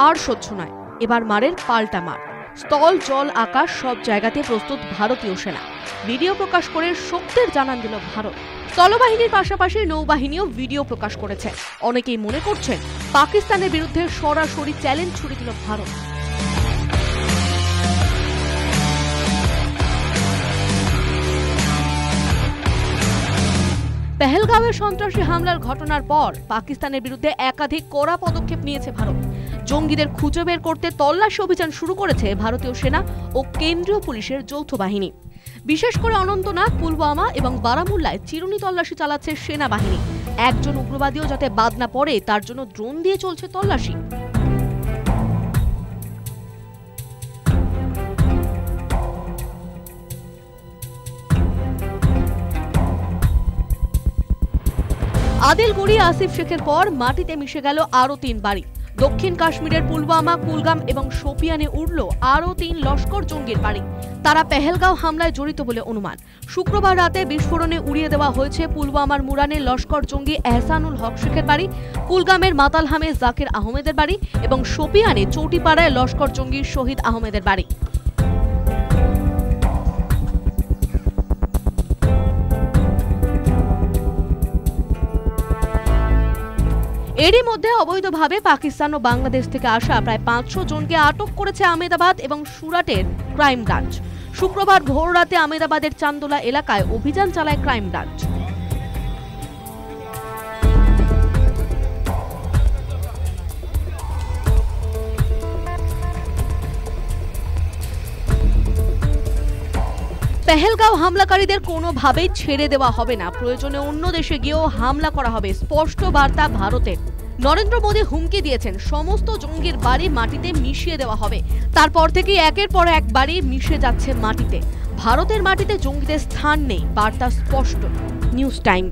আর সহ্য নয়, এবার মারের পাল্টা মার। স্থল জল আকাশ সব জায়গাতে প্রস্তুত ভারতীয় সেনা। ভিডিও প্রকাশ করে শক্তির জানান দিল ভারত। স্থলবাহিনীর পাশাপাশি নৌবাহিনীও ভিডিও প্রকাশ করেছে। অনেকেই মনে করছেন পাকিস্তানের বিরুদ্ধে সরাসরি চ্যালেঞ্জ ছুড়ে দিল ভারত। পেহেলগাঁওয়ে সন্ত্রাসী হামলার ঘটনার পর পাকিস্তানের বিরুদ্ধে একাধিক কড়া পদক্ষেপ নিয়েছে ভারত। জঙ্গিদের খুঁজে বের করতে তল্লাশি অভিযান শুরু করেছে ভারতীয় সেনা ও কেন্দ্রীয় পুলিশের যৌথ বাহিনী। বিশেষ করে অনন্তনাগ, পুলওয়ামা এবং বারামুল্লায় চিরুনি তল্লাশি চালাচ্ছে সেনাবাহিনী। একজন উগ্রবাদীও যাতে বাদ না পড়ে তার জন্য ড্রোন দিয়ে চলছে তল্লাশি। আদিলগুড়ি আসিফ শেখের পর মাটিতে মিশে গেল আরও 3 বাড়ি। দক্ষিণ কাশ্মীরের পুলওয়ামা, কুলগাম এবং শোপিয়ানে উড়ল আরও 3 লস্কর জঙ্গির বাড়ি। তারা পেহেলগাঁও হামলায় জড়িত বলে অনুমান। শুক্রবার রাতে বিস্ফোরণে উড়িয়ে দেওয়া হয়েছে পুলওয়ামার মুরানের লস্কর জঙ্গি এহসানুল হক শেখের বাড়ি, কুলগামের মাতালহামে জাকির আহমেদের বাড়ি এবং শোপিয়ানে চৌটিপাড়ায় লস্কর জঙ্গি শহীদ আহমেদের বাড়ি। এরই মধ্যে অবৈধভাবে পাকিস্তান ও বাংলাদেশ থেকে আসা প্রায় 500 জনকে আটক করেছে আহমেদাবাদ এবং সুরাটের ক্রাইম ব্রাঞ্চ। শুক্রবার ভোর রাতে আহমেদাবাদের চান্দোলা এলাকায় অভিযান চালায় ক্রাইম ব্রাঞ্চ। পেহেলগাঁও হামলাকারীদের কোনোভাবেই ছেড়ে দেওয়া হবে না, প্রয়োজনে অন্য দেশে গিয়েও হামলা করা হবে, স্পষ্ট বার্তা ভারতের। নরেন্দ্র মোদী হুমকি দিয়েছেন সমস্ত জঙ্গির বাড়ি মাটিতে মিশিয়ে দেওয়া হবে। তারপর থেকে একের পর এক বাড়ি মিশে যাচ্ছে মাটিতে। ভারতের মাটিতে জঙ্গিদের স্থান নেই, বার্তা স্পষ্ট। News time.